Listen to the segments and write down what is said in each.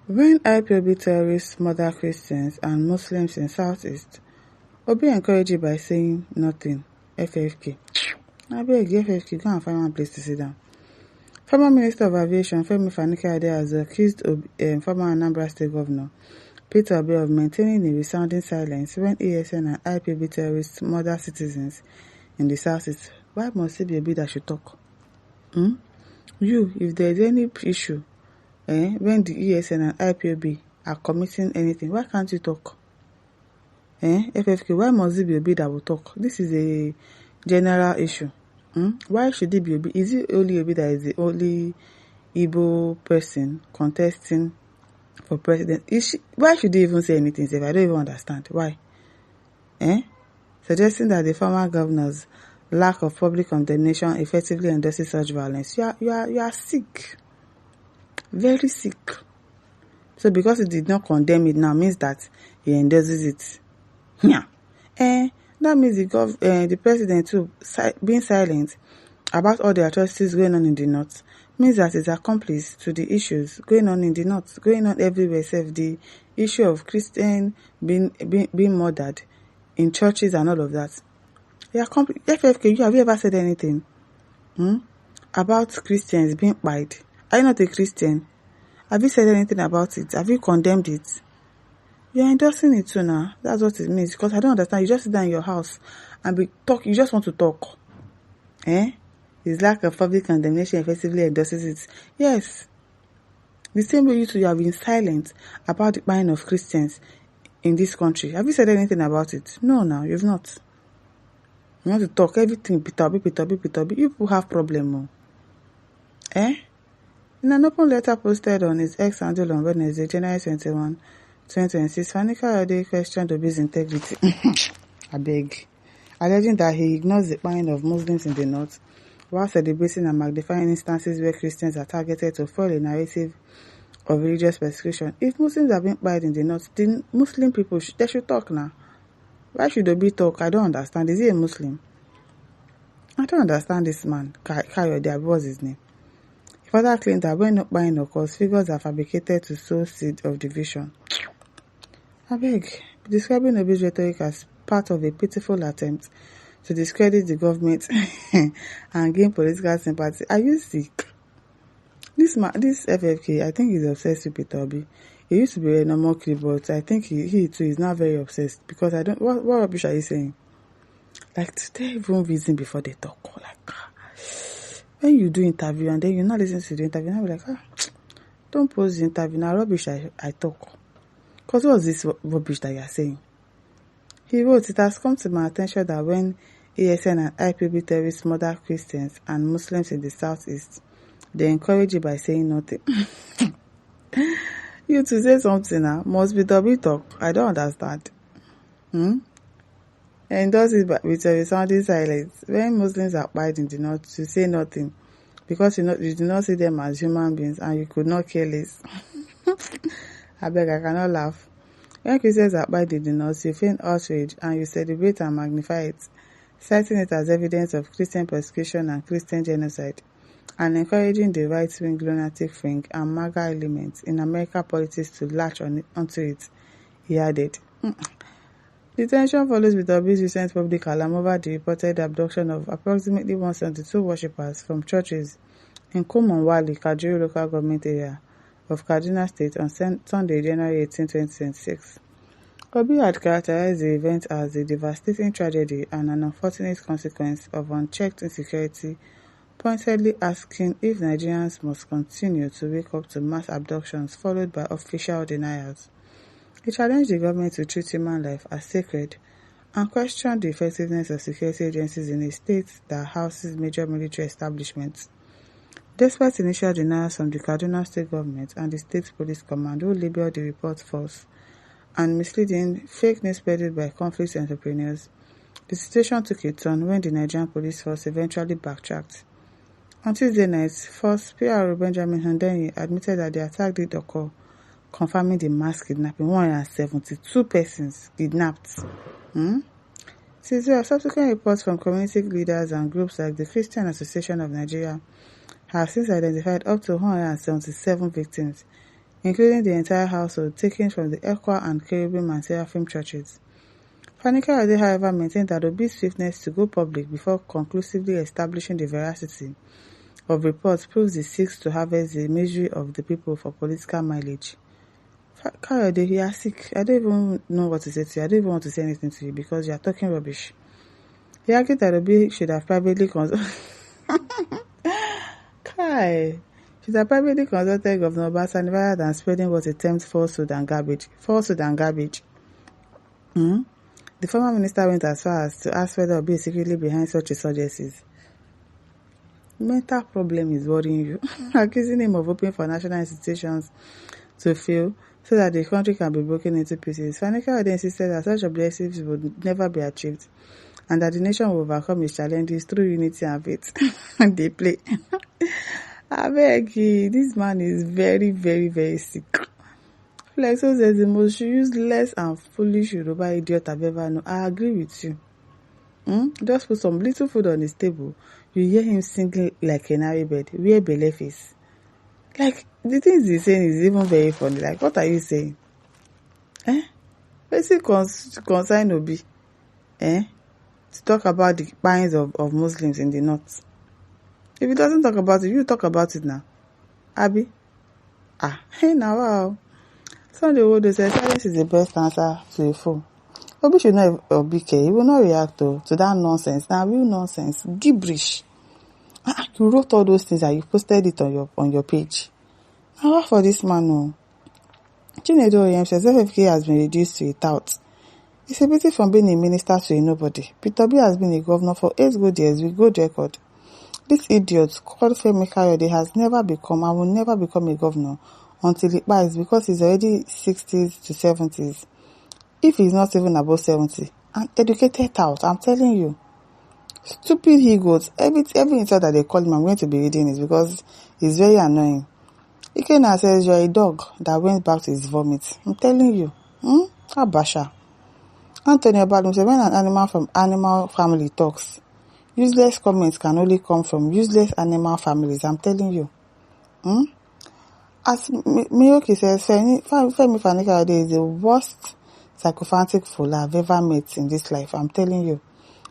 When Ipob terrorists murder Christians and Muslims in Southeast, Obi encouraged it by saying nothing. FFK. I beg FFK, go and find one place to sit down. Former Minister of Aviation Femi Fani-Kayode has accused former Anambra State Governor Peter Obi of maintaining a resounding silence when ESN and Ipob terrorists murder citizens in the Southeast. Why must it be Obi that should talk? You, if there is any issue, when the ESN and Ipob are committing anything, why can't you talk? FFK, why must it be Obi that will talk? This is a general issue. Why should it be Obi? Is it only Obi that is the only Igbo person contesting for president? Why should he even say anything if I don't even understand? Why? Suggesting that the former governor's lack of public condemnation effectively endorses such violence. You are sick. Very sick. So because he did not condemn it now means that he endorses it. Yeah. That means the president too being silent about all the atrocities going on in the north means that it's accomplice to the issues going on in the north, going on everywhere, except the issue of Christian being murdered in churches and all of that. FFK, have you ever said anything about Christians being kpied? Are you not a Christian? Have you said anything about it? Have you condemned it? You're endorsing it too now. That's what it means. Because I don't understand. You just sit down in your house and you just want to talk. His lack of public condemnation effectively endorses it. Yes. The same way you have been silent about the buying of Christians in this country. Have you said anything about it? No, now you've not. You want to talk everything, Peter. You people have problem. In an open letter posted on his X handle on Wednesday, January 21, 2026, Fani-Kayode questioned Obi's integrity. I beg. Alleging that he ignores the buying of Muslims in the north while celebrating and magnifying instances where Christians are targeted to foil a narrative of religious persecution. If Muslims are being buyed in the north, the Muslim people, they should talk now. Why should Obi talk? I don't understand. Is he a Muslim? I don't understand this man. Kayode, what's his name? He further claimed that when not buying occurs, figures are fabricated to sow seed of division. I beg, describing Obi's rhetoric as part of a pitiful attempt to discredit the government and gain political sympathy. Are you sick? This FFK, I think he's obsessed with Peter Obi. He used to be a normal kid, but I think he too is now very obsessed because I don't. What rubbish are you saying? Like, today even reason before they talk. Like, when you do interview and then you not listen to the interview, and I'll be like, don't post the interview now. Rubbish I talk. Because what's this rubbish that you are saying? He wrote, it has come to my attention that when ESN and Ipob terrorists murder Christians and Muslims in the southeast, they encourage it by saying nothing. You to say something now, must be double talk. I don't understand. And does it with a resounding silence. When Muslims are kpied in the north, to say nothing. Because you do not see them as human beings and you could not care less. I beg, I cannot laugh. When Christians are kpied in the north, you feign outrage and you celebrate and magnify it, citing it as evidence of Christian persecution and Christian genocide, and encouraging the right-wing lunatic fringe and MAGA elements in American politics to latch onto it, he added. The tension follows with Obi's recent public alarm over the reported abduction of approximately 172 worshippers from churches in Kumonwali, Kajuru local government area of Kaduna State on Sunday, January 18, 2026. Obi had characterized the event as a devastating tragedy and an unfortunate consequence of unchecked insecurity, pointedly asking if Nigerians must continue to wake up to mass abductions followed by official denials. He challenged the government to treat human life as sacred and questioned the effectiveness of security agencies in a state that houses major military establishments. Despite initial denials from the Kaduna State government and the State Police Command, who labelled the report false and misleading, fake news peddled by conflict entrepreneurs, the situation took a turn when the Nigerian police force eventually backtracked. On Tuesday night, Force PRO Benjamin Hundenyi admitted that the attack did occur, confirming the mass kidnapping. 172 persons kidnapped. Since there are subsequent reports from community leaders and groups like the Christian Association of Nigeria have since identified up to 177 victims, including the entire household taken from the Ekwa and Cherubim and Seraphim churches. Fani Kayode, however, maintained that Obi's swiftness to go public before conclusively establishing the veracity of reports proves he seeks to harvest the misery of the people for political mileage. Kayode, you are sick. I don't even know what to say to you. I don't even want to say anything to you because you are talking rubbish. He argued that Obi should have privately consulted Governor Obasanjo rather than spreading what he termed falsehood and garbage. The former minister went as far as to ask whether Obi is secretly behind such insurgencies. Mental problem is worrying you. Accusing him of hoping for national institutions to fail so that the country can be broken into pieces. Fani Kayode insisted that such objectives would never be achieved and that the nation will overcome its challenges through unity and faith. They play. I beg you, this man is very, very, very sick. Like so says the most useless and foolish Yoruba idiot I've ever known. I agree with you. Just put some little food on his table. You hear him singing like a canary bird. Wear belle face. Like, the things he's saying is even very funny. Like, what are you saying? Basically concern Obi. To talk about the Kpais of Muslims in the north. If he doesn't talk about it, you talk about it now. Abi? Hey now, wow. Sunday Wodo says silence is the best answer to a fool. Obi should not Obi care. He will not react to that nonsense. Now, real nonsense. Gibberish. You wrote all those things and you posted it on your page. Now, what for this man? No. Chinedu Oyem says FFK has been reduced to a tout. It's a pity from being a minister to a nobody. Peter Obi has been a governor for 8 good years with good record. This idiot called Femi Kayode has never become and will never become a governor until he buys because he's already 60s to 70s. If he's not even above 70. An educated tout, I'm telling you. Stupid he goes. Every insult that they call him, I'm going to be reading it because it's very annoying. Ikena says you're a dog that went back to his vomit. I'm telling you. Abasha. Anthony Obadum said when an animal from animal family talks, useless comments can only come from useless animal families. I'm telling you. As Miyoki says, Femi Fani Kayode is the worst psychophantic fool I've ever met in this life. I'm telling you.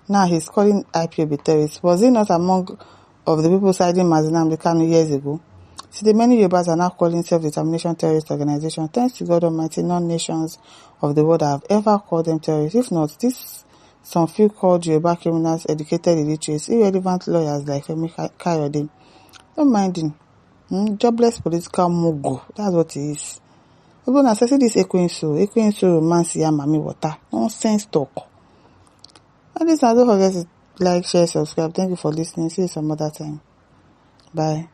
Now he's calling Ipob terrorists. Was he not among of the people siding Mazinam Kanu years ago? See, the many Yorubas are now calling self-determination terrorist organization. Thanks to God Almighty, none nations of the world have ever called them terrorists. If not, some few called Yoruba criminals, educated illiterates, irrelevant lawyers like Femi Kayode. Don't mind him. Jobless political mogul. That's what he is. We're going to assess this Ekwensu romance ya mami water. Nonsense talk. And this, don't forget to like, share, subscribe. Thank you for listening. See you some other time. Bye.